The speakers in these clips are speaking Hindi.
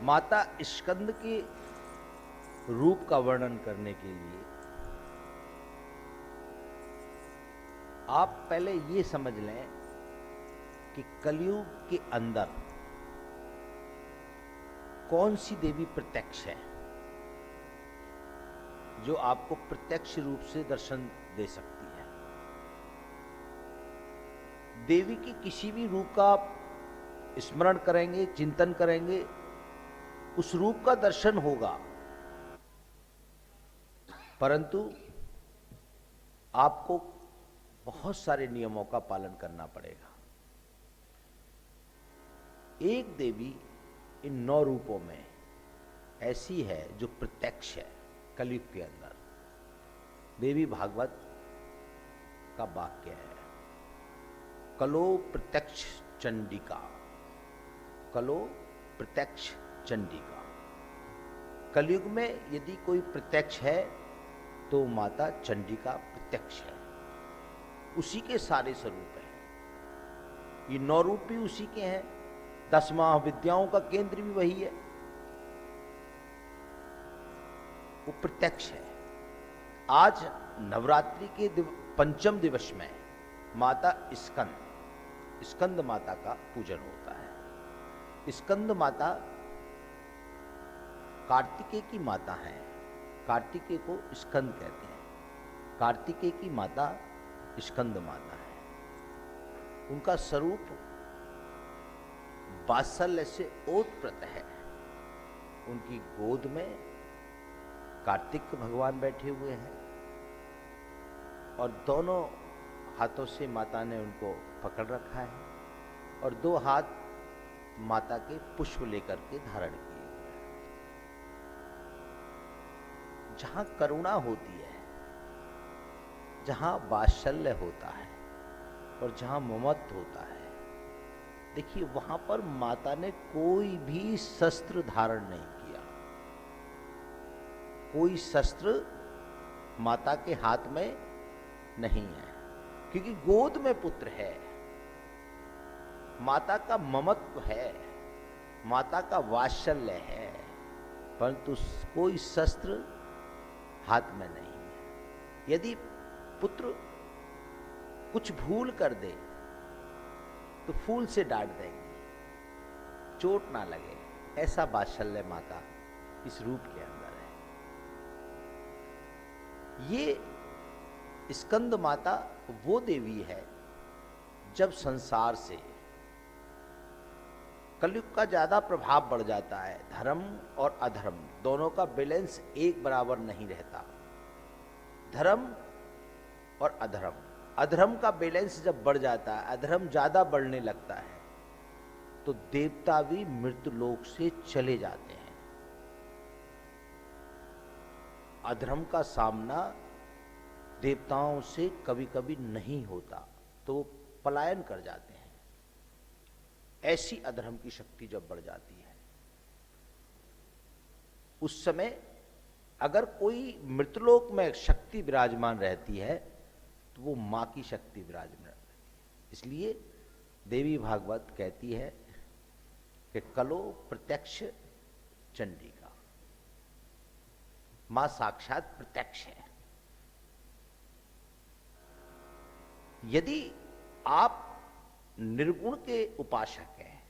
माता स्कंद के रूप का वर्णन करने के लिए आप पहले ये समझ लें कि कलयुग के अंदर कौन सी देवी प्रत्यक्ष है जो आपको प्रत्यक्ष रूप से दर्शन दे सकती है। देवी की किसी भी रूप का आप स्मरण करेंगे, चिंतन करेंगे, उस रूप का दर्शन होगा, परंतु आपको बहुत सारे नियमों का पालन करना पड़ेगा। एक देवी इन 9 रूपों में ऐसी है जो प्रत्यक्ष है कलयुग के अंदर। देवी भागवत का वाक्य है, कलो प्रत्यक्ष चंडिका, कलो प्रत्यक्ष चंडिका। कलयुग में यदि कोई प्रत्यक्ष है तो माता चंडिका प्रत्यक्ष है, उसी के सारे स्वरूप हैं। ये 9 रूप भी उसी के हैं, 10 महाविद्याओं का केंद्र भी वही है, वो प्रत्यक्ष है। आज नवरात्रि के पंचम दिवस में माता स्कंद माता का पूजन होता है। स्कंद माता कार्तिकेय की माता है, कार्तिकेय को स्कंद कहते हैं। कार्तिकेय की माता स्कंद माता है। उनका स्वरूप वात्सल्य से ओतप्रोत है। उनकी गोद में कार्तिक भगवान बैठे हुए हैं और दोनों हाथों से माता ने उनको पकड़ रखा है और 2 हाथ माता के पुष्प लेकर के धारण किए हुए हैं। जहां करुणा होती है, जहां वात्सल्य होता है और जहां ममत्व होता है, देखिए वहां पर माता ने कोई भी शस्त्र धारण नहीं किया। कोई शस्त्र माता के हाथ में नहीं है, क्योंकि गोद में पुत्र है, माता का ममत्व है, माता का वात्सल्य है, परंतु कोई शस्त्र हाथ में नहीं है। यदि पुत्र कुछ भूल कर दे तो फूल से डांट देंगी, चोट ना लगे, ऐसा वात्सल्य माता इस रूप के अंदर है। ये स्कंद माता वो देवी है जब संसार से कलयुग का ज्यादा प्रभाव बढ़ जाता है, धर्म और अधर्म दोनों का बैलेंस एक बराबर नहीं रहता। धर्म और अधर्म, अधर्म का बैलेंस जब बढ़ जाता है, अधर्म ज्यादा बढ़ने लगता है, तो देवता भी मृत्यु लोक से चले जाते हैं। अधर्म का सामना देवताओं से कभी कभी नहीं होता, तो वो पलायन कर जाते हैं। ऐसी अधर्म की शक्ति जब बढ़ जाती है, उस समय अगर कोई मृतलोक में शक्ति विराजमान रहती है तो वो मां की शक्ति विराजमान रहती है। इसलिए देवी भागवत कहती है कि कलो प्रत्यक्ष चंडिका, मां साक्षात प्रत्यक्ष है। यदि आप निर्गुण के उपासक हैं,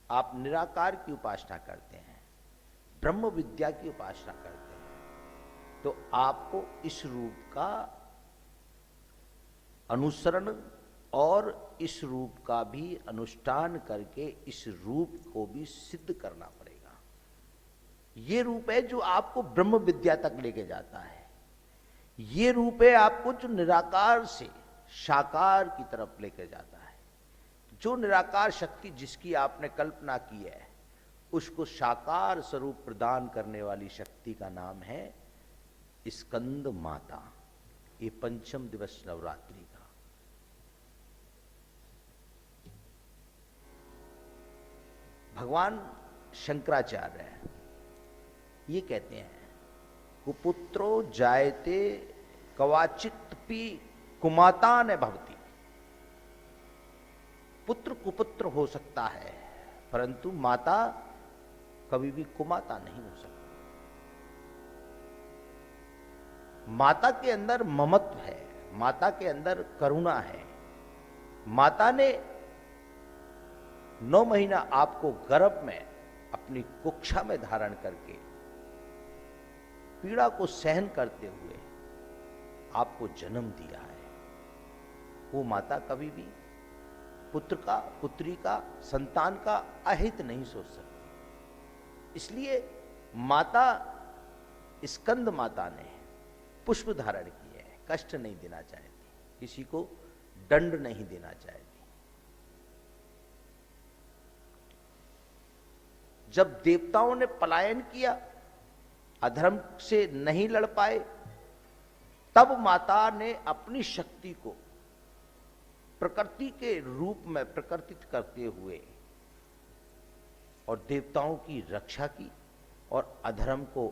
आप निराकार की उपासना करते हैं, ब्रह्म विद्या की उपासना करते हैं, तो आपको इस रूप का अनुसरण और इस रूप का भी अनुष्ठान करके इस रूप को भी सिद्ध करना पड़ेगा। ये रूप है जो आपको ब्रह्म विद्या तक लेके जाता है। ये रूप है आपको जो निराकार से साकार की तरफ लेकर जाता है। जो निराकार शक्ति जिसकी आपने कल्पना की है, उसको साकार स्वरूप प्रदान करने वाली शक्ति का नाम है स्कंद माता। ये पंचम दिवस नवरात्रि का। भगवान शंकराचार्य ये कहते हैं, कुपुत्रो जायते कवाचित्पि कुमाता न भवति। पुत्र कुपुत्र हो सकता है, परंतु माता कभी भी कुमाता नहीं हो सकती। माता के अंदर ममत्व है, माता के अंदर करुणा है। माता ने 9 महीना आपको गर्भ में अपनी कुक्षा में धारण करके पीड़ा को सहन करते हुए आपको जन्म दिया है। वो माता कभी भी पुत्र का, पुत्री का, संतान का अहित नहीं सोच सकती। इसलिए माता, स्कंद माता ने पुष्प धारण किए हैं, कष्ट नहीं देना चाहती, किसी को दंड नहीं देना चाहती। जब देवताओं ने पलायन किया, अधर्म से नहीं लड़ पाए, तब माता ने अपनी शक्ति को प्रकृति के रूप में प्रकटित करते हुए और देवताओं की रक्षा की और अधर्म को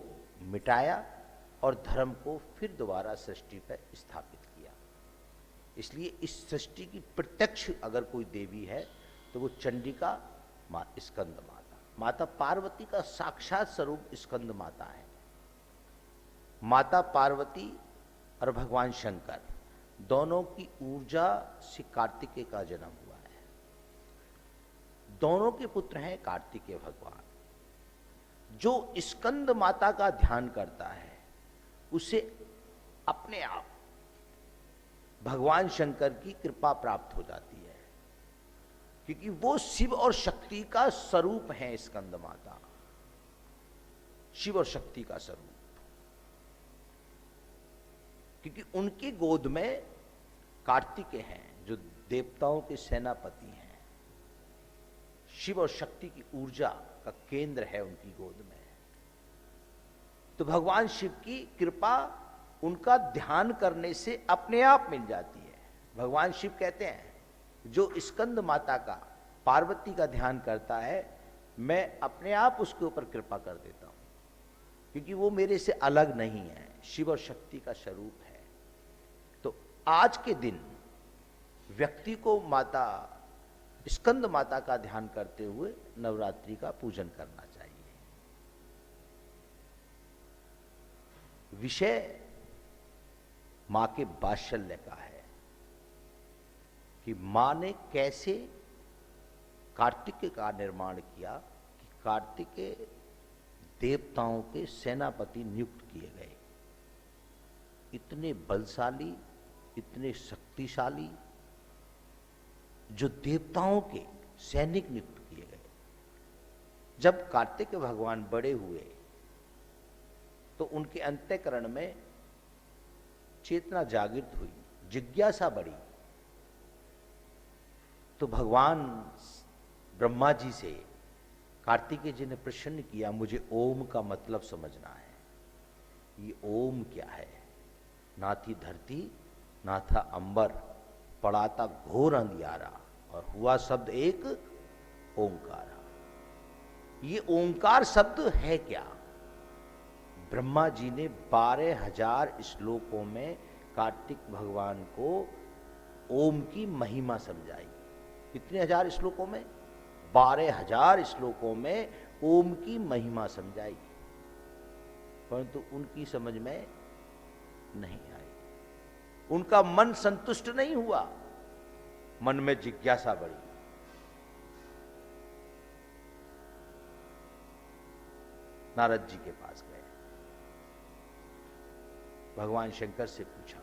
मिटाया और धर्म को फिर दोबारा सृष्टि पर स्थापित किया। इसलिए इस सृष्टि की प्रत्यक्ष अगर कोई देवी है तो वो चंडिका स्कंद माता, माता पार्वती का साक्षात स्वरूप स्कंद माता है। माता पार्वती और भगवान शंकर दोनों की ऊर्जा से कार्तिकेय का जन्म हुआ है। दोनों के पुत्र हैं कार्तिकेय भगवान। जो स्कंद माता का ध्यान करता है उसे अपने आप भगवान शंकर की कृपा प्राप्त हो जाती है, क्योंकि वो शिव और शक्ति का स्वरूप है। स्कंद माता शिव और शक्ति का स्वरूप, क्योंकि उनकी गोद में कार्तिकेय हैं जो देवताओं के सेनापति हैं। शिव और शक्ति की ऊर्जा का केंद्र है उनकी गोद में। तो भगवान शिव की कृपा उनका ध्यान करने से अपने आप मिल जाती है। भगवान शिव कहते हैं जो स्कंद माता का, पार्वती का ध्यान करता है, मैं अपने आप उसके ऊपर कृपा कर देता हूं, क्योंकि वो मेरे से अलग नहीं है, शिव और शक्ति का स्वरूप है। तो आज के दिन व्यक्ति को माता स्कंद माता का ध्यान करते हुए नवरात्रि का पूजन करना चाहिए। विषय मां के वात्सल्य का है कि मां ने कैसे कार्तिकेय का निर्माण किया कि कार्तिकेय देवताओं के सेनापति नियुक्त किए गए। इतने बलशाली, इतने शक्तिशाली, जो देवताओं के सैनिक नियुक्त किए गए। जब कार्तिकेय भगवान बड़े हुए तो उनके अंतःकरण में चेतना जागृत हुई, जिज्ञासा बढ़ी। तो भगवान ब्रह्मा जी से कार्तिकेय जी ने प्रश्न किया, मुझे ओम का मतलब समझना है। ये ओम क्या है? ना थी धरती, ना था अंबर, पड़ा था घोर अंधियारा और हुआ शब्द एक ओंकारा। ये ओंकार शब्द है क्या? ब्रह्मा जी ने 12,000 श्लोकों में कार्तिक भगवान को ओम की महिमा समझाई। कितने हजार श्लोकों में? 12,000 श्लोकों में ओम की महिमा समझाई, परंतु उनकी समझ में नहीं आई। उनका मन संतुष्ट नहीं हुआ, मन में जिज्ञासा बढ़ी। नारद जी के पास गए, भगवान शंकर से पूछा,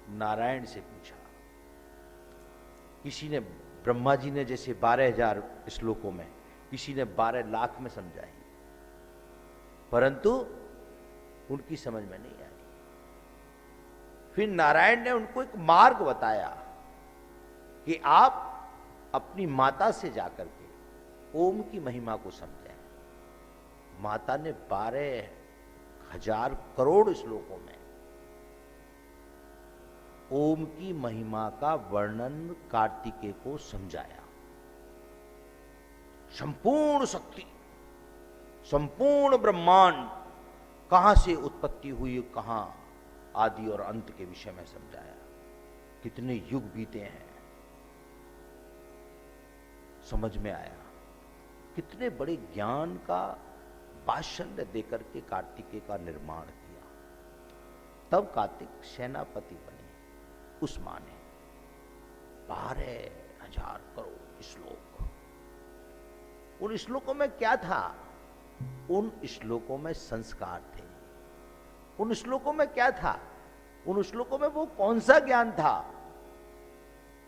नारायण से पूछा। किसी ने, ब्रह्मा जी ने जैसे 12,000 श्लोकों में, किसी ने 12 लाख में समझाई, परंतु उनकी समझ में नहीं आई। फिर नारायण ने उनको एक मार्ग बताया कि आप अपनी माता से जाकर के ओम की महिमा को समझें। माता ने 12,000 करोड़ श्लोकों में ओम की महिमा का वर्णन कार्तिकेय को समझाया। संपूर्ण शक्ति, संपूर्ण ब्रह्मांड कहां से उत्पत्ति हुई, कहां आदि और अंत के विषय में समझाया। कितने युग बीते हैं, समझ में आया। कितने बड़े ज्ञान का बाशल्य देकर के कार्तिकेय का निर्माण किया। तब कार्तिक सेनापति बने उस माँ ने। 12,000 करोड़ श्लोक। उन श्लोकों में क्या था? उन श्लोकों में संस्कार थे। उन श्लोकों में क्या था? उन श्लोकों में वो कौन सा ज्ञान था?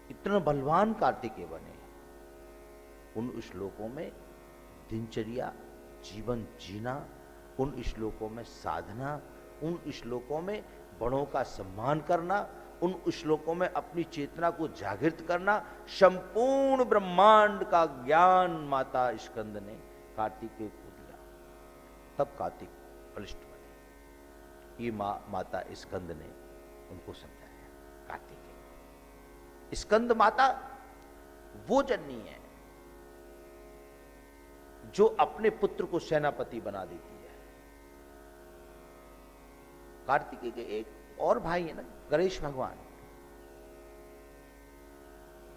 इतना बलवान कार्तिकेय बने। उन श्लोकों में दिनचर्या, जीवन जीना, उन श्लोकों में साधना, उन श्लोकों में बड़ों का सम्मान करना, उन श्लोकों में अपनी चेतना को जागृत करना, संपूर्ण ब्रह्मांड का ज्ञान माता स्कंद ने कार्तिकेय को दिया। तब कार्तिक बलिष्ठ बने। ये माता स्कंद ने उनको समझाया। कार्तिकेय स्कंद माता वो जननी है जो अपने पुत्र को सेनापति बना देती है। कार्तिकेय के एक और भाई है ना, गणेश भगवान।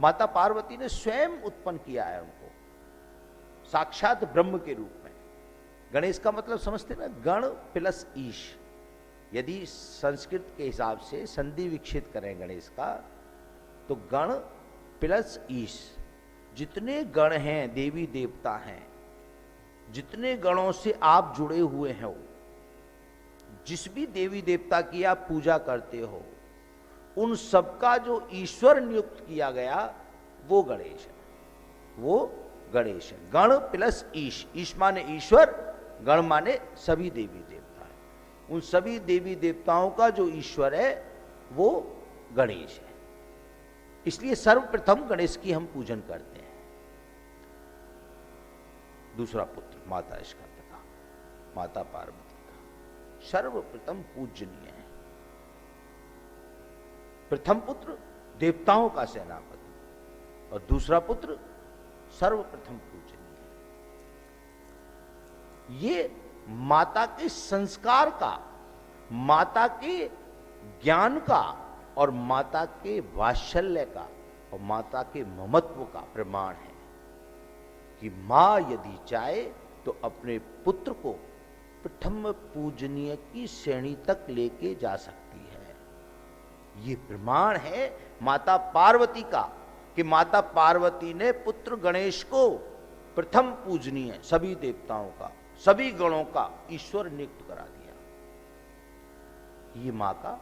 माता पार्वती ने स्वयं उत्पन्न किया है उनको, साक्षात ब्रह्म के रूप में। गणेश का मतलब समझते ना, गण प्लस ईश। यदि संस्कृत के हिसाब से संधि विकसित करें गणेश का, तो गण प्लस ईश। जितने गण हैं, देवी देवता हैं, जितने गणों से आप जुड़े हुए हैं, जिस भी देवी देवता की आप पूजा करते हो, उन सबका जो ईश्वर नियुक्त किया गया वो गणेश है। वो गणेश है। गण प्लस ईश। ईश माने ईश्वर, गण माने सभी देवी देवता है। उन सभी देवी देवताओं का जो ईश्वर है वो गणेश है। इसलिए सर्वप्रथम गणेश की हम पूजन करते हैं। दूसरा पुत्र माता स्कंद का, माता पार्वती का सर्वप्रथम पूजनीय है। प्रथम पुत्र देवताओं का सेनापति और दूसरा पुत्र सर्वप्रथम पूजनीय है। ये माता के संस्कार का, माता के ज्ञान का और माता के वात्सल्य का और माता के ममत्व का प्रमाण है कि मां यदि चाहे तो अपने पुत्र को प्रथम पूजनीय की श्रेणी तक लेके जा सकती है। ये प्रमाण है माता पार्वती का कि माता पार्वती ने पुत्र गणेश को प्रथम पूजनीय सभी देवताओं का, सभी गणों का ईश्वर नियुक्त करा दिया। ये मां का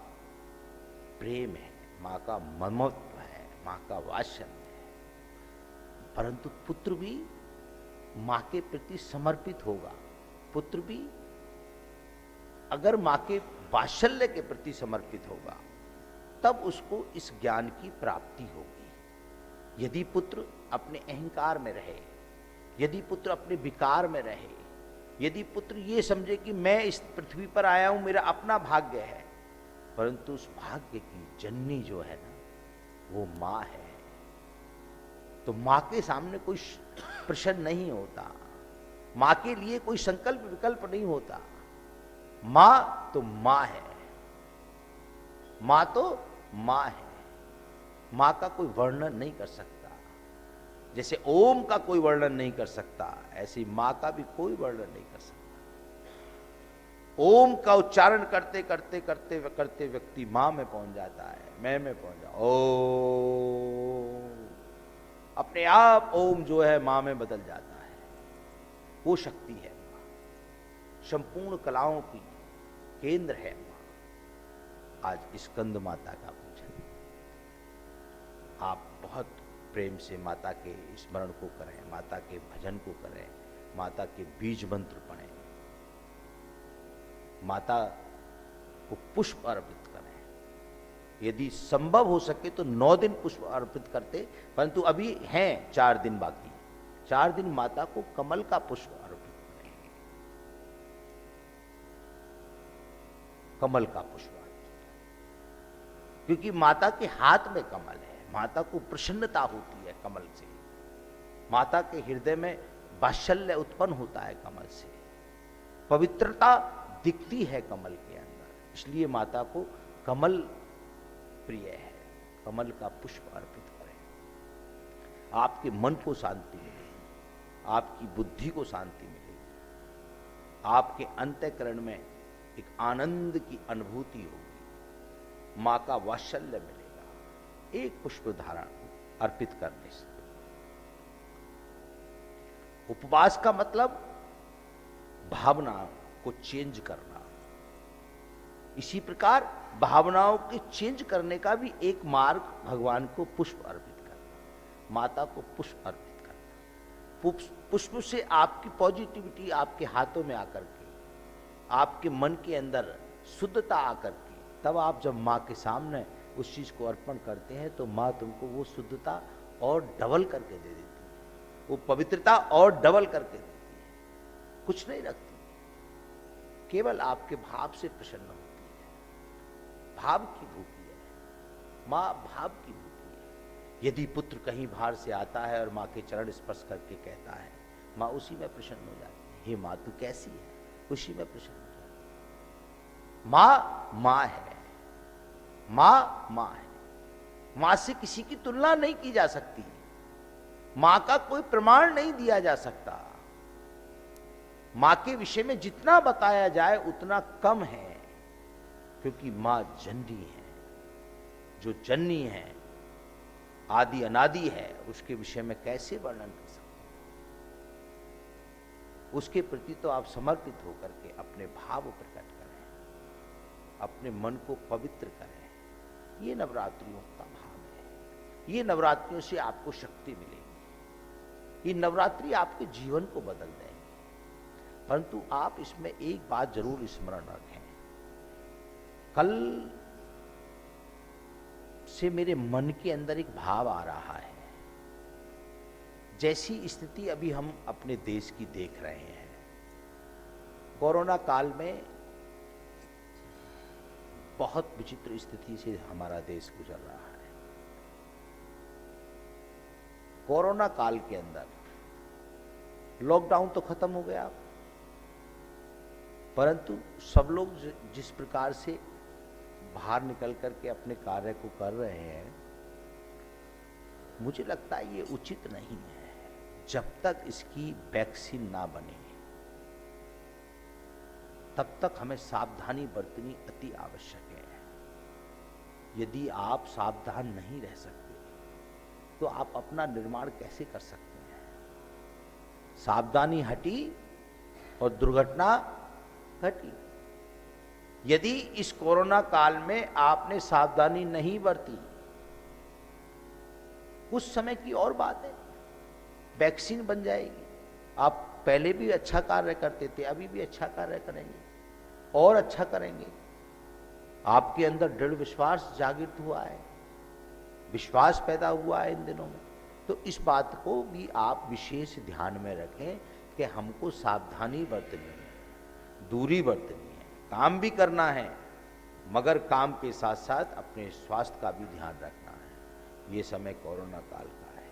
प्रेम है, मां का ममत्व है, मां का वात्सल्य है। परंतु पुत्र भी मां के प्रति समर्पित होगा। पुत्र भी अगर मां के वात्सल्य के प्रति समर्पित होगा, तब उसको इस ज्ञान की प्राप्ति होगी। यदि पुत्र अपने अहंकार में रहे, यदि पुत्र अपने विकार में रहे, यदि पुत्र ये समझे कि मैं इस पृथ्वी पर आया हूं, मेरा अपना भाग्य है, परंतु उस भाग्य की जननी जो है ना, वो मां है, तो मां के सामने कोई प्रश्न नहीं होता, मां के लिए कोई संकल्प विकल्प नहीं होता। मां तो मां है, मां तो मां है। मां का कोई वर्णन नहीं कर सकता। जैसे ओम का कोई वर्णन नहीं कर सकता, ऐसी मां का भी कोई वर्णन नहीं कर सकता। ओम का उच्चारण करते करते करते करते व्यक्ति मां में पहुंच जाता है, मैं में पहुंच जाता। ओम अपने आप ओम जो है मां में बदल जाता है। वो शक्ति है मां, संपूर्ण कलाओं की केंद्र है मां। आज स्कंद माता का पूजन, आप बहुत प्रेम से माता के स्मरण को करें, माता के भजन को करें, माता के बीज मंत्र पढ़ें, माता को पुष्प अर्पित करें। यदि संभव हो सके तो 9 दिन पुष्प अर्पित करते, परंतु अभी हैं 4 दिन बाकी। 4 दिन माता को कमल का पुष्प अर्पित करें, कमल का पुष्प अर्पित करें। क्योंकि माता के हाथ में कमल है, माता को प्रसन्नता होती है कमल से, माता के हृदय में वात्सल्य उत्पन्न होता है कमल से, पवित्रता दिखती है कमल के अंदर। इसलिए माता को कमल प्रिय है। कमल का पुष्प अर्पित करें, आपके मन को शांति मिलेगी, आपकी बुद्धि को शांति मिलेगी, आपके अंतःकरण में एक आनंद की अनुभूति होगी, मां का वात्सल्य मिलेगा एक पुष्प धारण अर्पित करने से। उपवास का मतलब भावना को चेंज करना। इसी प्रकार भावनाओं के चेंज करने का भी एक मार्ग भगवान को पुष्प अर्पित करना, माता को पुष्प अर्पित करना। पुष्प से आपकी पॉजिटिविटी आपके हाथों में आकर के, आपके मन के अंदर शुद्धता आकर के, तब आप जब माँ के सामने उस चीज को अर्पण करते हैं तो माँ तुमको वो शुद्धता और डबल करके दे देती है, वो पवित्रता और डबल करके देती है, कुछ नहीं रखती, केवल आपके भाव से प्रसन्न होती है। भाव की भूखी है माँ, भाव की भूखी है। यदि पुत्र कहीं बाहर से आता है और माँ के चरण स्पर्श करके कहता है, माँ उसी में प्रसन्न हो जाती है। हे माँ तू कैसी है, उसी में प्रसन्न हो जाती है। माँ माँ है, माँ माँ है, माँ से किसी की तुलना नहीं की जा सकती, माँ का कोई प्रमाण नहीं दिया जा सकता। मां के विषय में जितना बताया जाए उतना कम है, क्योंकि मां जननी है। जो जननी है, आदि अनादि है, उसके विषय में कैसे वर्णन कर सकते हैं। उसके प्रति तो आप समर्पित होकर के अपने भाव प्रकट करें, अपने मन को पवित्र करें। ये नवरात्रियों का भाव है। ये नवरात्रियों से आपको शक्ति मिलेगी, ये नवरात्रि आपके जीवन को बदल देंगे। परंतु आप इसमें एक बात जरूर स्मरण रखें, कल से मेरे मन के अंदर एक भाव आ रहा है। जैसी स्थिति अभी हम अपने देश की देख रहे हैं, कोरोना काल में बहुत विचित्र स्थिति से हमारा देश गुजर रहा है। कोरोना काल के अंदर लॉकडाउन तो खत्म हो गया, परंतु सब लोग जिस प्रकार से बाहर निकल करके अपने कार्य को कर रहे हैं, मुझे लगता है ये उचित नहीं है। जब तक इसकी वैक्सीन ना बने तब तक हमें सावधानी बरतनी अति आवश्यक है। यदि आप सावधान नहीं रह सकते तो आप अपना निर्माण कैसे कर सकते हैं। सावधानी हटी और दुर्घटना घटी। यदि इस कोरोना काल में आपने सावधानी नहीं बरती, कुछ समय की और बात है, वैक्सीन बन जाएगी। आप पहले भी अच्छा कार्य करते थे, अभी भी अच्छा कार्य करेंगे और अच्छा करेंगे। आपके अंदर दृढ़ विश्वास जागृत हुआ है, विश्वास पैदा हुआ है इन दिनों में। तो इस बात को भी आप विशेष ध्यान में रखें कि हमको सावधानी बरतनी है, दूरी बरतनी है, काम भी करना है, मगर काम के साथ साथ अपने स्वास्थ्य का भी ध्यान रखना है। ये समय कोरोना काल का है।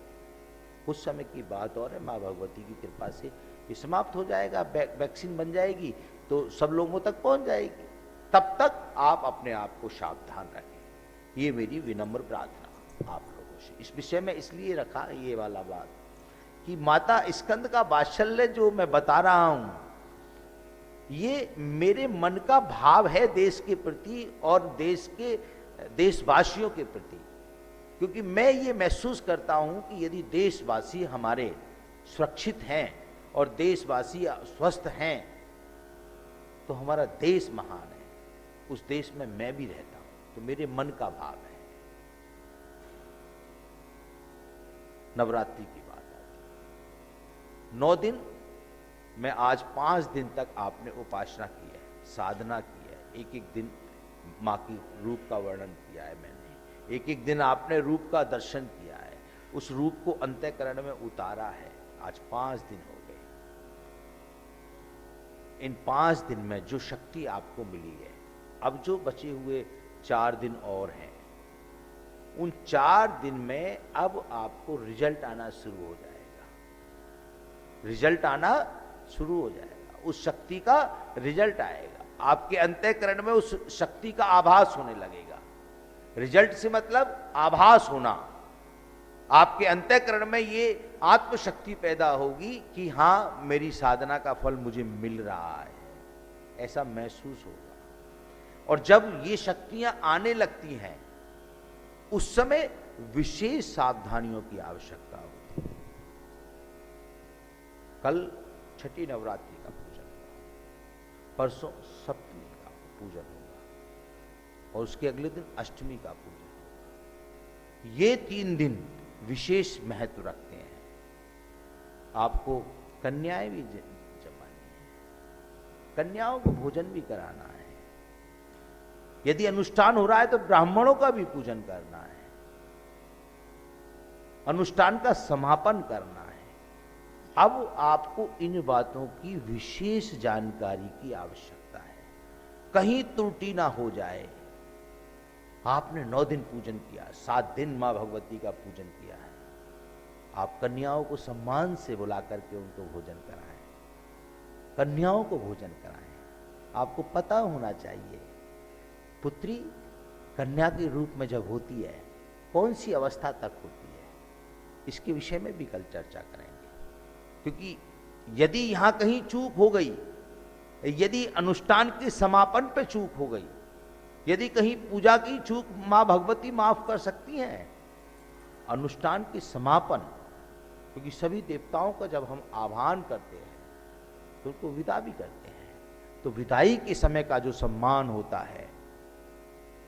कुछ समय की बात और है, माँ भगवती की कृपा से ये समाप्त हो जाएगा। वैक्सीन बन जाएगी तो सब लोगों तक पहुंच जाएगी। तब तक आप अपने आप को सावधान रखें। ये मेरी विनम्र प्रार्थना आप लोगों से। इस विषय में इसलिए रखा ये वाला बात कि माता स्कंद का वात्सल्य जो मैं बता रहा हूं, ये मेरे मन का भाव है देश के प्रति और देशवासियों के प्रति। क्योंकि मैं ये महसूस करता हूं कि यदि देशवासी हमारे सुरक्षित हैं और देशवासी स्वस्थ हैं तो हमारा देश महान है। उस देश में मैं भी रहता हूं, तो मेरे मन का भाव है। नवरात्रि की बात आती, 9 दिन मैं आज 5 दिन तक आपने उपासना की है, साधना की है। एक एक दिन माँ की रूप का वर्णन किया है मैंने, एक एक दिन आपने रूप का दर्शन किया है, उस रूप को अंतःकरण में उतारा है। आज 5 दिन हो गए। इन 5 दिन में जो शक्ति आपको मिली है, अब जो बचे हुए 4 दिन और हैं, उन 4 दिन में अब आपको रिजल्ट आना शुरू हो जाएगा। रिजल्ट आना शुरू हो जाएगा, उस शक्ति का रिजल्ट आएगा। आपके अंतःकरण में उस शक्ति का आभास होने लगेगा। रिजल्ट से मतलब आभास होना। आपके अंतःकरण में ये आत्मशक्ति पैदा होगी कि हां मेरी साधना का फल मुझे मिल रहा है, ऐसा महसूस होगा। और जब ये शक्तियां आने लगती हैं उस समय विशेष सावधानियों की आवश्यकता होती है। कल छठी नवरात्रि का पूजन होगा, परसों सप्तमी का पूजन होगा और उसके अगले दिन अष्टमी का पूजन होगा। ये 3 दिन विशेष महत्व रखते हैं। आपको कन्याएं भी जमानी है, कन्याओं को भोजन भी कराना है। यदि अनुष्ठान हो रहा है तो ब्राह्मणों का भी पूजन करना है, अनुष्ठान का समापन करना है। अब आपको इन बातों की विशेष जानकारी की आवश्यकता है, कहीं त्रुटि ना हो जाए। आपने 9 दिन पूजन किया, 7 दिन मां भगवती का पूजन किया है, आप कन्याओं को सम्मान से बुला करके उनको भोजन कराएं, कन्याओं को भोजन कराएं। आपको पता होना चाहिए पुत्री कन्या के रूप में जब होती है कौन सी अवस्था तक होती है, इसके विषय में भी कल चर्चा करेंगे। क्योंकि यदि यहां कहीं चूक हो गई, यदि अनुष्ठान के समापन पे चूक हो गई, यदि कहीं पूजा की चूक मां भगवती माफ कर सकती हैं। अनुष्ठान के समापन, क्योंकि सभी देवताओं का जब हम आह्वान करते हैं तो उनको विदा भी करते हैं, तो विदाई के समय का जो सम्मान होता है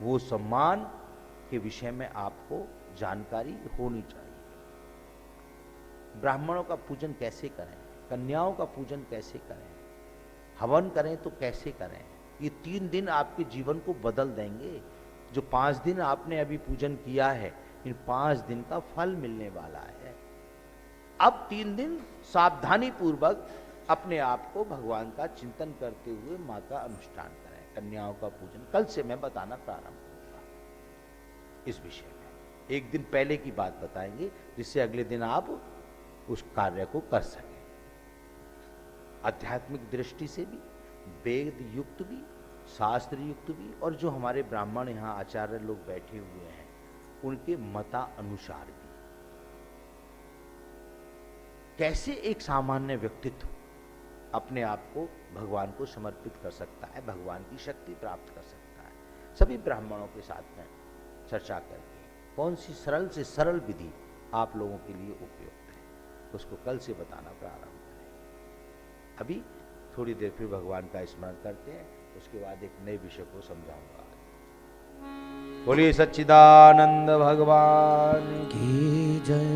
वो सम्मान के विषय में आपको जानकारी होनी चाहिए। ब्राह्मणों का पूजन कैसे करें, कन्याओं का पूजन कैसे करें, हवन करें तो कैसे करें, ये 3 दिन आपके जीवन को बदल देंगे। जो 5 दिन आपने अभी पूजन किया है, इन 5 दिन का फल मिलने वाला है। अब 3 दिन सावधानी पूर्वक अपने आप को भगवान का चिंतन करते हुए मां का अनुष्ठान करें। कन्याओं का पूजन कल से मैं बताना प्रारंभ करूंगा इस विषय में। एक दिन पहले की बात बताएंगे जिससे अगले दिन आप उस कार्य को कर सकें। आध्यात्मिक दृष्टि से भी, वेद युक्त भी, शास्त्र युक्त भी, और जो हमारे ब्राह्मण यहाँ आचार्य लोग बैठे हुए हैं उनके मता अनुसार भी। कैसे एक सामान्य व्यक्तित्व अपने आप को भगवान को समर्पित कर सकता है, भगवान की शक्ति प्राप्त कर सकता है, सभी ब्राह्मणों के साथ में चर्चा करके कौन सी सरल से सरल विधि आप लोगों के लिए उपयुक्त है, उसको कल से बताना प्रारंभ करें। अभी थोड़ी देर फिर भगवान का स्मरण करते हैं, उसके बाद एक नए विषय को समझाऊंगा। बोलिए सच्चिदानंद भगवान की जय।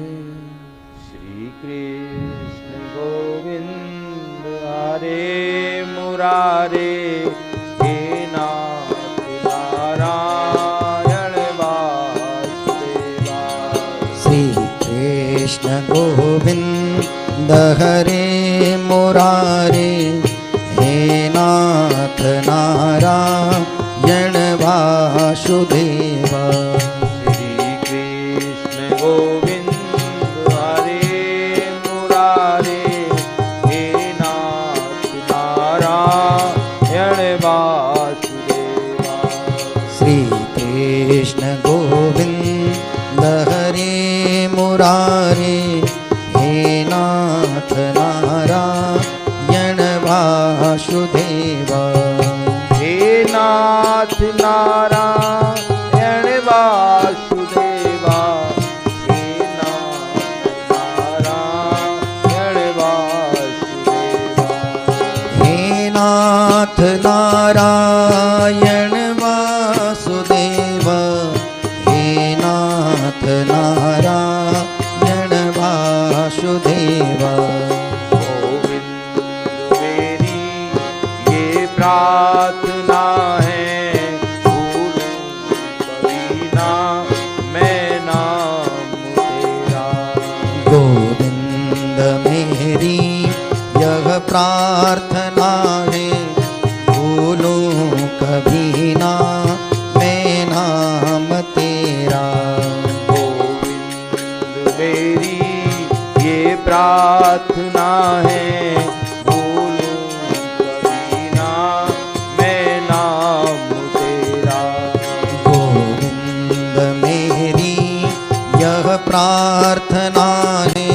श्री कृष्ण गोविंद हरे मुरारे, हे नाथ नारायण वासुदेवा। श्री कृष्ण गोविंद हरे मुरारे, हे नाथ नारायण वासुदेवा। श्री कृष्ण गोविंद हरे मुरारे, हे नाथ नारायण वासुदेवा। श्री कृष्ण गोविंद हरे मुरारे, हे नाथ नारायण वासुदेवा। हे नाथ नारायण वासुदेवा, हे नाथ नारायण वासुदेवा। हे नाथ नारायण वासुदेवा, हे नाथ नारायण वासुदेवा। गोविंद मेरी ये प्रार्थना है, भूलूं कभी ना मैं नाम तेरा। गोविंद मेरी यह प्रार्थना है, भूलूं कभी ना मैं नाम तेरा। गोविंद मेरी ये प्रार्थना है, भूलूं कभी ना मैं नाम तेरा। गोविंद मेरी यह प्रार्थना है,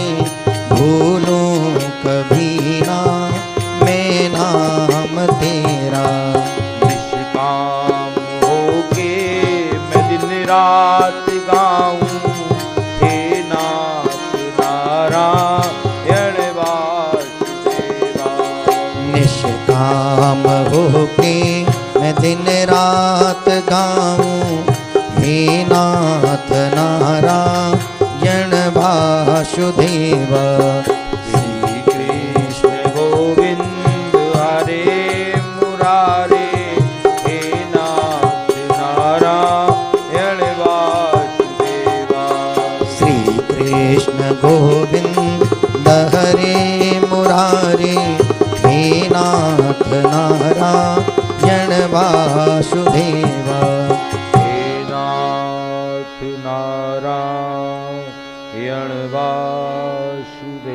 निष्काम होके मैं दिन रात गाऊं, हे नाथ नारायण वासुदेव। श्री कृष्ण गोविंद हरे मुरारे, हे नाथ नारायण वासुदेवा। श्री कृष्ण गोविंद हरे मुरारे, हे नाथ नारायण वासुदेवा। हे नाथ नारायण वासुदेवा।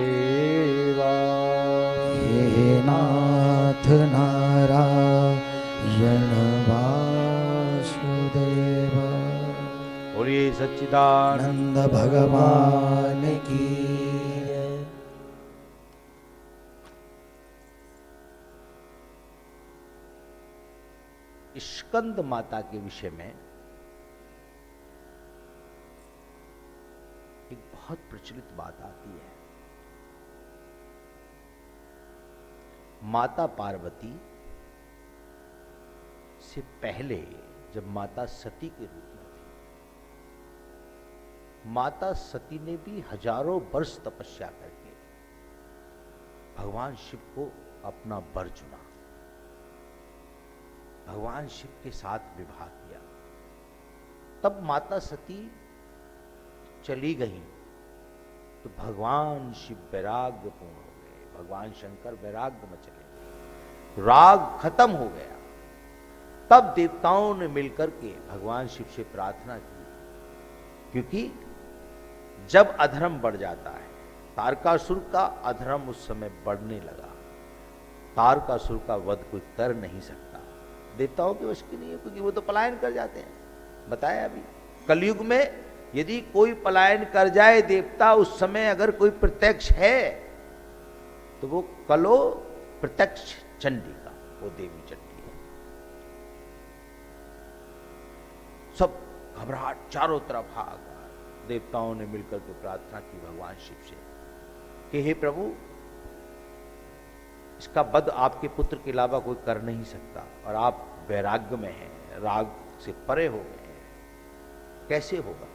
हे नाथ नारायण वासुदेवा। बोलिए सच्चिदानंद नंद भगवान की जय। स्कंद माता के विषय में एक बहुत प्रचलित बात आती है। माता पार्वती से पहले जब माता सती के रूप में थी, माता सती ने भी हजारों वर्ष तपस्या करके भगवान शिव को अपना वर चुना, भगवान शिव के साथ विवाह किया। तब माता सती चली गई तो भगवान शिव वैराग्यपूर्ण हो गए, भगवान शंकर वैराग्य में चले गए, राग खत्म हो गया। तब देवताओं ने मिलकर के भगवान शिव से प्रार्थना की, क्योंकि जब अधर्म बढ़ जाता है, तारकासुर का अधर्म उस समय बढ़ने लगा, तारकासुर का वध कोई कर नहीं सकता, देवताओं के वश की नहीं है, क्योंकि वो तो पलायन कर जाते हैं। बताया अभी कलयुग में यदि कोई पलायन कर जाए देवता, उस समय अगर कोई प्रत्यक्ष है तो वो कलो प्रत्यक्ष चंडिका, वो देवी चंडी है। सब घबराहट, चारों तरफ भाग। देवताओं ने मिलकर के प्रार्थना की भगवान शिव से कि हे प्रभु, इसका वध आपके पुत्र के अलावा कोई कर नहीं सकता, और आप वैराग्य में हैं, राग से परे हो गए हैं, कैसे होगा?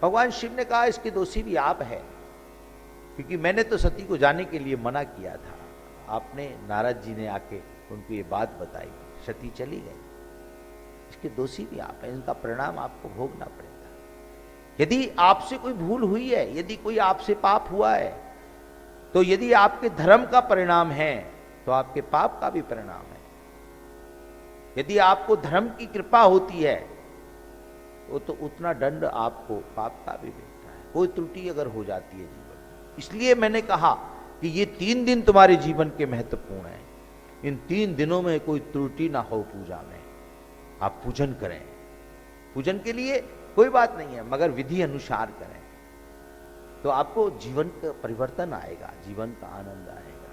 भगवान शिव ने कहा इसके दोषी भी आप हैं, क्योंकि मैंने तो सती को जाने के लिए मना किया था, आपने, नारद जी ने आके उनको ये बात बताई, सती चली गई, इसके दोषी भी आप हैं, इनका परिणाम आपको भोगना पड़ेगा। यदि आपसे कोई भूल हुई है, यदि कोई आपसे पाप हुआ है, तो यदि आपके धर्म का परिणाम है तो आपके पाप का भी परिणाम है। यदि आपको धर्म की कृपा होती है वो तो उतना दंड आपको पाप का भी मिलता है। कोई त्रुटि अगर हो जाती है जीवन में, इसलिए मैंने कहा कि ये 3 दिन तुम्हारे जीवन के महत्वपूर्ण हैं, इन 3 दिनों में कोई त्रुटि ना हो पूजा में, आप पूजन करें। पूजन के लिए कोई बात नहीं है, मगर विधि अनुसार करें, तो आपको जीवन का परिवर्तन आएगा, जीवन का आनंद आएगा।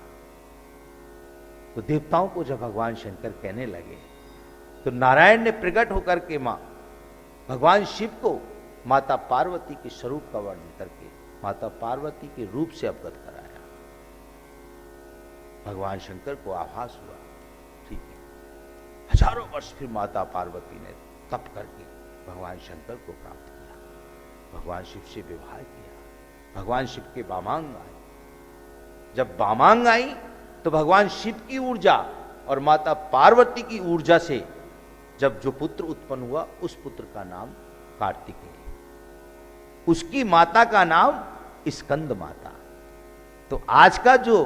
तो देवताओं को जब भगवान शंकर कहने लगे तो नारायण ने प्रकट होकर के भगवान शिव को माता पार्वती के स्वरूप का वर्णन करके माता पार्वती के रूप से अवगत कराया। भगवान शंकर को आभास हुआ, ठीक है, हजारों वर्ष फिर माता पार्वती ने तप करके भगवान शंकर को प्राप्त किया, भगवान शिव से विवाह किया, भगवान शिव के वामांग आए। जब वामांग आई तो भगवान शिव की ऊर्जा और माता पार्वती की ऊर्जा से जब जो पुत्र उत्पन्न हुआ, उस पुत्र का नाम कार्तिकेय, उसकी माता का नाम स्कंद माता। तो आज का जो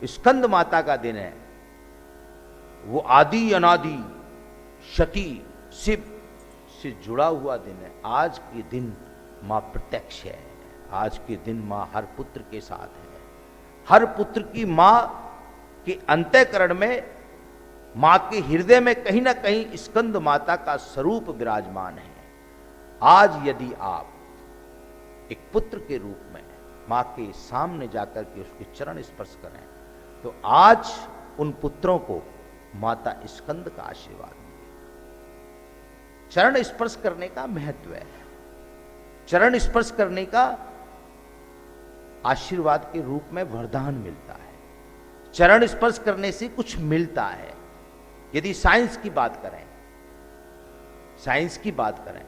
स्कंद माता का दिन है वो आदि अनादि शक्ति शिव से जुड़ा हुआ दिन है। आज के दिन मां प्रत्यक्ष है, आज के दिन मां हर पुत्र के साथ है, हर पुत्र की मां के अंतःकरण में, मां के हृदय में कहीं ना कहीं स्कंद माता का स्वरूप विराजमान है। आज यदि आप एक पुत्र के रूप में मां के सामने जाकर के उसके चरण स्पर्श करें तो आज उन पुत्रों को माता स्कंद का आशीर्वाद मिलेगा। चरण स्पर्श करने का महत्व है, चरण स्पर्श करने का आशीर्वाद के रूप में वरदान मिलता है। चरण स्पर्श करने से कुछ मिलता है। यदि साइंस की बात करें,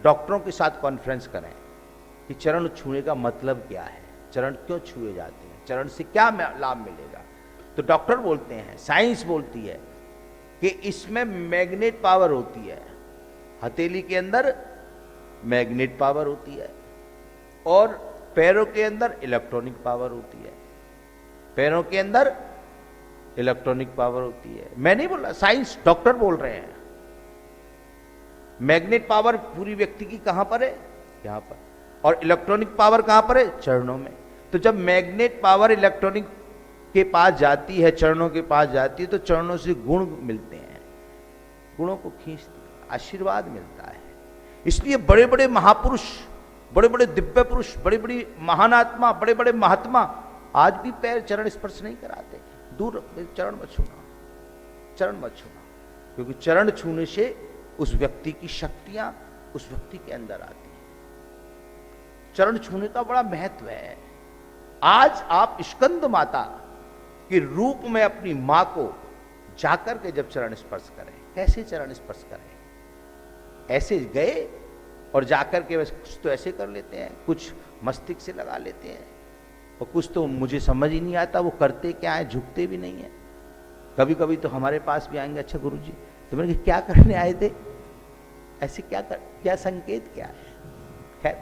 डॉक्टरों के साथ कॉन्फ्रेंस करें कि चरण छूने का मतलब क्या है, चरण क्यों छुए जाते हैं, चरण से क्या लाभ मिलेगा, तो डॉक्टर बोलते हैं, साइंस बोलती है कि इसमें मैग्नेट पावर होती है, हथेली के अंदर मैग्नेट पावर होती है और पैरों के अंदर इलेक्ट्रॉनिक पावर होती है, पैरों के अंदर इलेक्ट्रॉनिक पावर होती है। मैं नहीं बोल रहा, साइंस, डॉक्टर बोल रहे हैं। मैग्नेट पावर पूरी व्यक्ति की कहां पर है, यहां पर, और इलेक्ट्रॉनिक पावर कहां पर है, चरणों में। तो जब मैग्नेट पावर इलेक्ट्रॉनिक के पास जाती है, चरणों के पास जाती है, तो चरणों से गुण मिलते हैं, गुणों को खींचती है, आशीर्वाद मिलता है। इसलिए बड़े बड़े महापुरुष, बड़े बड़े दिव्य पुरुष, बड़ी बड़ी महान आत्मा, बड़े बड़े महात्मा आज भी पैर चरण स्पर्श नहीं कराते। दूर, चरण मत छूना, चरण मत छूना, क्योंकि चरण छूने से उस व्यक्ति की शक्तियां उस व्यक्ति के अंदर आती हैं। चरण छूने का बड़ा महत्व है। आज आप स्कंद माता के रूप में अपनी मां को जाकर के जब चरण स्पर्श करें, कैसे चरण स्पर्श करें, ऐसे गए और जाकर के बस कुछ तो ऐसे कर लेते हैं, कुछ मस्तिष्क से लगा लेते हैं, और कुछ तो मुझे समझ ही नहीं आता वो करते क्या है, झुकते भी नहीं है। कभी कभी तो हमारे पास भी आएंगे, अच्छा गुरुजी तो मैंने क्या करने आए थे, ऐसे क्या संकेत क्या है। खैर,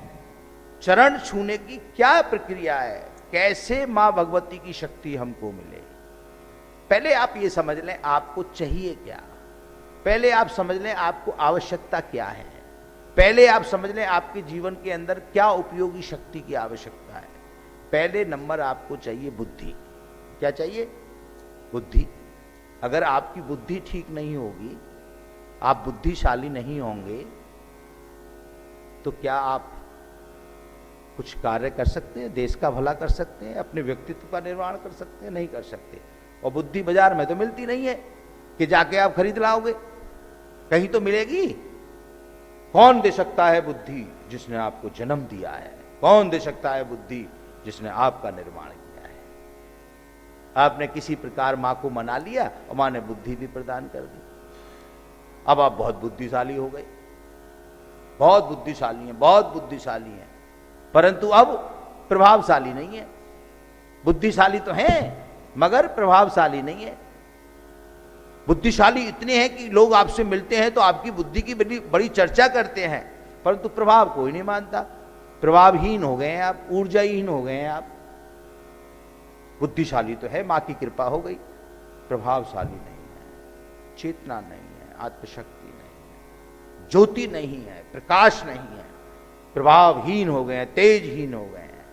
चरण छूने की क्या प्रक्रिया है, कैसे मां भगवती की शक्ति हमको मिले, पहले आप ये समझ लें आपको चाहिए क्या, पहले आप समझ लें आपको आवश्यकता क्या है, पहले आप समझ लें आपके जीवन के अंदर क्या उपयोगी शक्ति की आवश्यकता है। पहले नंबर आपको चाहिए बुद्धि। क्या चाहिए, बुद्धि। अगर आपकी बुद्धि ठीक नहीं होगी, आप बुद्धिशाली नहीं होंगे, तो क्या आप कुछ कार्य कर सकते हैं, देश का भला कर सकते हैं, अपने व्यक्तित्व का निर्माण कर सकते हैं, नहीं कर सकते। और बुद्धि बाजार में तो मिलती नहीं है कि जाके आप खरीद लाओगे, कहीं तो मिलेगी। कौन दे सकता है बुद्धि, जिसने आपको जन्म दिया है। कौन दे सकता है बुद्धि, जिसने आपका निर्माण किया है। आपने किसी प्रकार मां को मना लिया और मां ने बुद्धि भी प्रदान कर दी। अब आप बहुत बुद्धिशाली हो गए, बहुत बुद्धिशाली हैं, बहुत बुद्धिशाली हैं, परंतु अब प्रभावशाली नहीं है। बुद्धिशाली तो हैं मगर प्रभावशाली नहीं है। बुद्धिशाली इतने हैं कि लोग आपसे मिलते हैं तो आपकी बुद्धि की बड़ी चर्चा करते हैं, परंतु प्रभाव कोई नहीं मानता। प्रभावहीन हो गए हैं आप, ऊर्जाहीन हो गए हैं आप। बुद्धिशाली तो है, मां की कृपा हो गई, प्रभावशाली नहीं है, चेतना नहीं है, आत्मशक्ति नहीं है, ज्योति नहीं है, प्रकाश नहीं है, प्रभावहीन हो गए हैं, तेजहीन हो गए हैं।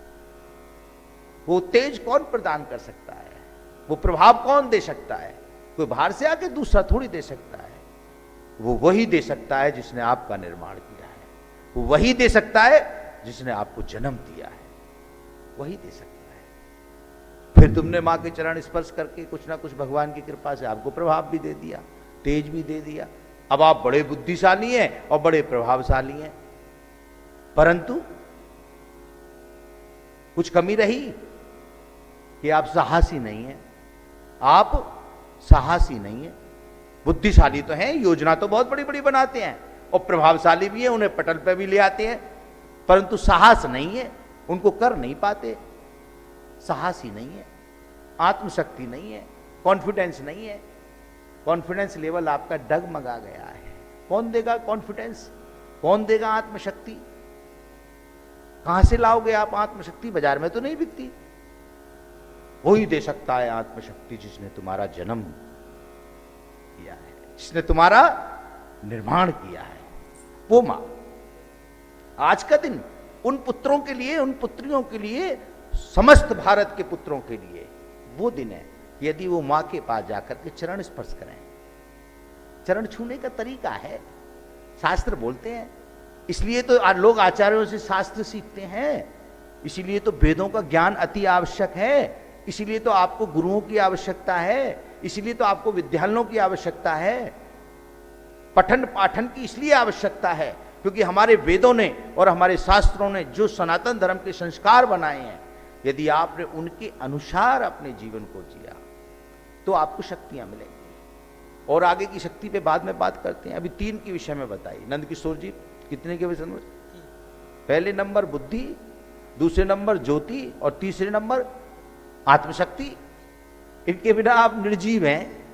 वो तेज कौन प्रदान कर सकता है, वो प्रभाव कौन दे सकता है? कोई बाहर से आके दूसरा थोड़ी दे सकता है। वो वही दे सकता है जिसने आपका निर्माण किया है, वो वही दे सकता है जिसने आपको जन्म दिया है, वही दे सकता है। फिर तुमने मां के चरण स्पर्श करके कुछ ना कुछ भगवान की कृपा से आपको प्रभाव भी दे दिया, तेज भी दे दिया। अब आप बड़े बुद्धिशाली हैं और बड़े प्रभावशाली हैं, परंतु कुछ कमी रही कि आप साहसी नहीं हैं, आप साहसी नहीं है। बुद्धिशाली तो हैं, योजना तो बहुत बड़ी बड़ी बनाते हैं और प्रभावशाली भी है, उन्हें पटल पे भी ले आते हैं, परंतु साहस नहीं है, उनको कर नहीं पाते। साहसी नहीं है, आत्मशक्ति नहीं है, कॉन्फिडेंस नहीं है। कॉन्फिडेंस लेवल आपका डगमगा गया है। कौन देगा कॉन्फिडेंस, कौन देगा आत्मशक्ति? कहां से लाओगे आप आत्मशक्ति? बाजार में तो नहीं बिकती। वही दे सकता है आत्मशक्ति जिसने तुम्हारा जन्म किया है, जिसने तुम्हारा निर्माण किया है, वो मां। आज का दिन उन पुत्रों के लिए, उन पुत्रियों के लिए, समस्त भारत के पुत्रों के लिए वो दिन है यदि वो मां के पास जाकर के चरण स्पर्श करें। चरण छूने का तरीका है, शास्त्र बोलते हैं। इसलिए तो लोग आचार्यों से शास्त्र सीखते हैं, इसीलिए तो वेदों का ज्ञान अति आवश्यक है, इसीलिए तो आपको गुरुओं की आवश्यकता है, इसीलिए तो आपको विद्यालयों की आवश्यकता है, पठन पाठन की इसलिए आवश्यकता है क्योंकि हमारे वेदों ने और हमारे शास्त्रों ने जो सनातन धर्म के संस्कार बनाए हैं, यदि आपने उनके अनुसार अपने जीवन को जिया, तो आपको शक्तियां मिलेंगी। और आगे की शक्ति पे बाद में बात करते हैं। अभी 3 के विषय में बताई नंद किशोर जी। कितने के विषय में? पहले नंबर बुद्धि, दूसरे नंबर ज्योति और तीसरे नंबर आत्मशक्ति। इनके बिना आप निर्जीव हैं,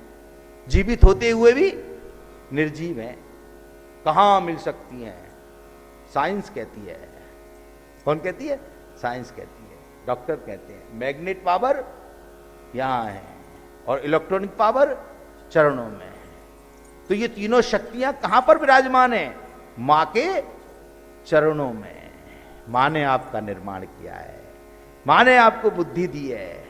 जीवित होते हुए भी निर्जीव हैं। कहां मिल सकती हैं? साइंस कहती है। कौन कहती है? साइंस कहती है। डॉक्टर कहते हैं मैग्नेट पावर यहां है और इलेक्ट्रॉनिक पावर चरणों में है। तो ये तीनों शक्तियां कहां पर विराजमान है? मां के चरणों में। मां ने आपका निर्माण किया है, मां ने आपको बुद्धि दी है।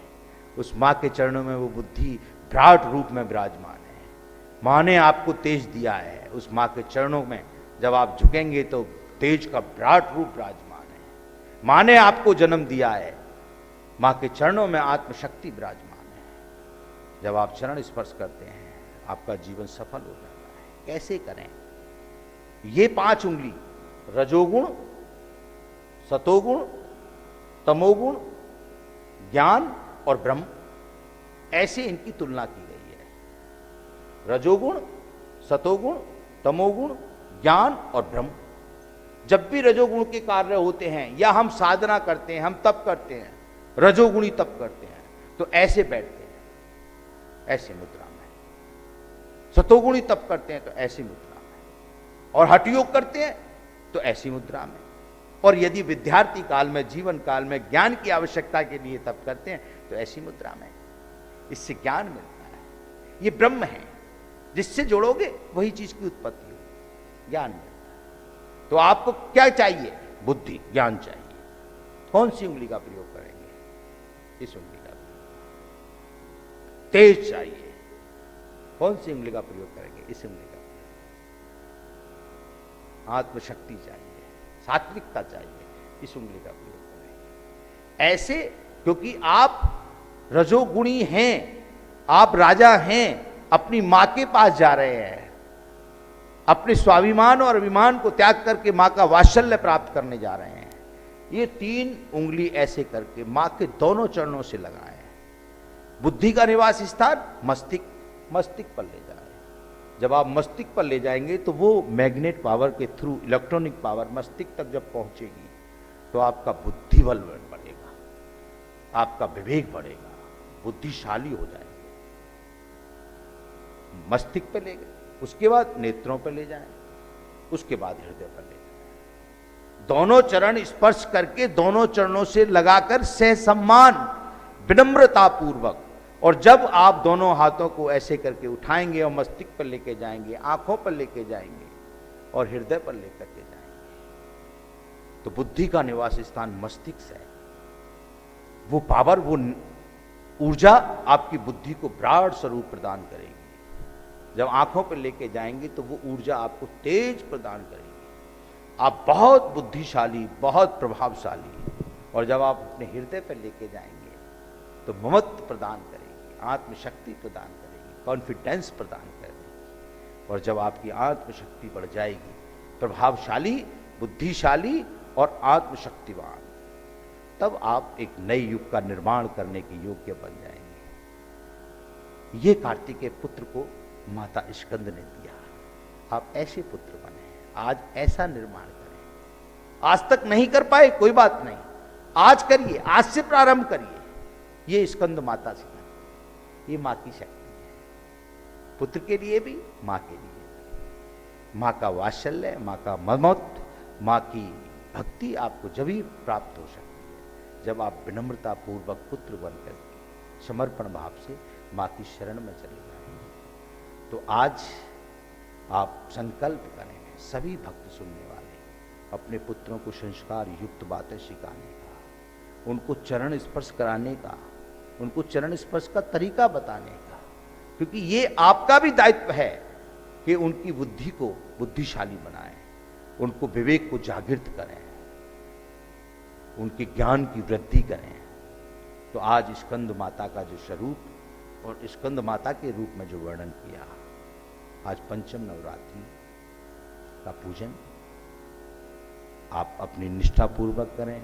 उस मां के चरणों में वो बुद्धि विराट रूप में विराजमान है। मां ने आपको तेज दिया है, उस मां के चरणों में जब आप झुकेंगे तो तेज का विराट रूप विराजमान है। मां ने आपको जन्म दिया है, मां के चरणों में आत्मशक्ति विराजमान है। जब आप चरण स्पर्श करते हैं आपका जीवन सफल हो जाता है। कैसे करें? ये 5 उंगली रजोगुण, सतोगुण, तमोगुण, ज्ञान और ब्रह्म, ऐसे इनकी तुलना की गई है। रजोगुण, सतोगुण, तमोगुण, ज्ञान और ब्रह्म। जब भी रजोगुण के कार्य होते हैं या हम साधना करते हैं, हम तप करते हैं, रजोगुणी तप करते हैं, तो ऐसे बैठते हैं, ऐसे मुद्रा में। सतोगुणी तप करते हैं तो ऐसी मुद्रा में। और हठ योग करते हैं तो ऐसी मुद्रा में। और यदि विद्यार्थी काल में, जीवन काल में ज्ञान की आवश्यकता के लिए तप करते हैं तो ऐसी मुद्रा में। इससे ज्ञान मिलता है। ये ब्रह्म है, जिससे जोड़ोगे वही चीज की उत्पत्ति होगी, ज्ञान मिलता है। तो आपको क्या चाहिए? बुद्धि, ज्ञान चाहिए। कौन सी उंगली का प्रयोग करेंगे? इस उंगली का। तेज चाहिए। कौन सी उंगली का प्रयोग करेंगे? इस उंगली का। आत्मशक्ति चाहिए, सात्विकता चाहिए, इस उंगली का प्रयोग करेंगे। ऐसे, क्योंकि आप रजोगुणी हैं, आप राजा हैं, अपनी मां के पास जा रहे हैं, अपने स्वाभिमान और अभिमान को त्याग करके मां का वात्सल्य प्राप्त करने जा रहे हैं। ये 3 उंगली ऐसे करके मां के दोनों चरणों से लगाएं। बुद्धि का निवास स्थान मस्तिष्क, मस्तिष्क पर ले जाएं। जब आप मस्तिष्क पर ले जाएंगे तो वो मैग्नेट पावर के थ्रू, इलेक्ट्रॉनिक पावर मस्तिष्क तक जब पहुंचेगी तो आपका बुद्धि बल बढ़ेगा, आपका विवेक बढ़ेगा, बुद्धिशाली हो जाएंगे। मस्तिष्क पे ले गए, उसके बाद नेत्रों पे ले जाएं, उसके बाद हृदय पर ले जाएं। दोनों चरण स्पर्श करके दोनों चरणों से लगाकर सहसम्मान, विनम्रता पूर्वक। और जब आप दोनों हाथों को ऐसे करके उठाएंगे और मस्तिष्क पर लेके जाएंगे, आंखों पर लेके जाएंगे और हृदय पर लेकर के जाएंगे, तो बुद्धि का निवास स्थान मस्तिष्क है। वो पावर, वो ऊर्जा आपकी बुद्धि को विराट स्वरूप प्रदान करेगी। जब आंखों पर लेके जाएंगे तो वो ऊर्जा आपको तेज प्रदान करेगी। आप बहुत बुद्धिशाली, बहुत प्रभावशाली। और जब आप अपने हृदय पर लेके जाएंगे तो ममत्व प्रदान करेगी, आत्मशक्ति प्रदान करेगी, कॉन्फिडेंस प्रदान करेगी। और जब आपकी आत्मशक्ति बढ़ जाएगी, प्रभावशाली, बुद्धिशाली और आत्मशक्तिवान, तब आप एक नए युग का निर्माण करने के योग्य बन जाएंगे। ये कार्तिकेय पुत्र को माता स्कंद ने दिया। आप ऐसे पुत्र बने, आज ऐसा निर्माण करें। आज तक नहीं कर पाए, कोई बात नहीं, आज करिए, आज से प्रारंभ करिए। ये स्कंद माता से, ये मां की शक्ति है, पुत्र के लिए भी, मां के लिए भी। मां का वात्सल्य, मां का ममत्व, मां की भक्ति आपको जब ही प्राप्त हो सकती है जब आप विनम्रता पूर्वक पुत्र बनकर समर्पण भाव से मां की शरण में चले जाएंगे। तो आज आप संकल्प करें, सभी भक्त सुनने वाले, अपने पुत्रों को संस्कार युक्त बातें सिखाने का, उनको चरण स्पर्श कराने का, उनको चरण स्पर्श का तरीका बताने का, क्योंकि ये आपका भी दायित्व है कि उनकी बुद्धि को बुद्धिशाली बनाएं, उनको विवेक को जागृत करें, उनके ज्ञान की वृद्धि करें। तो आज स्कंद माता का जो स्वरूप और स्कंद माता के रूप में जो वर्णन किया, आज पंचम नवरात्रि का पूजन आप अपनी निष्ठा पूर्वक करें,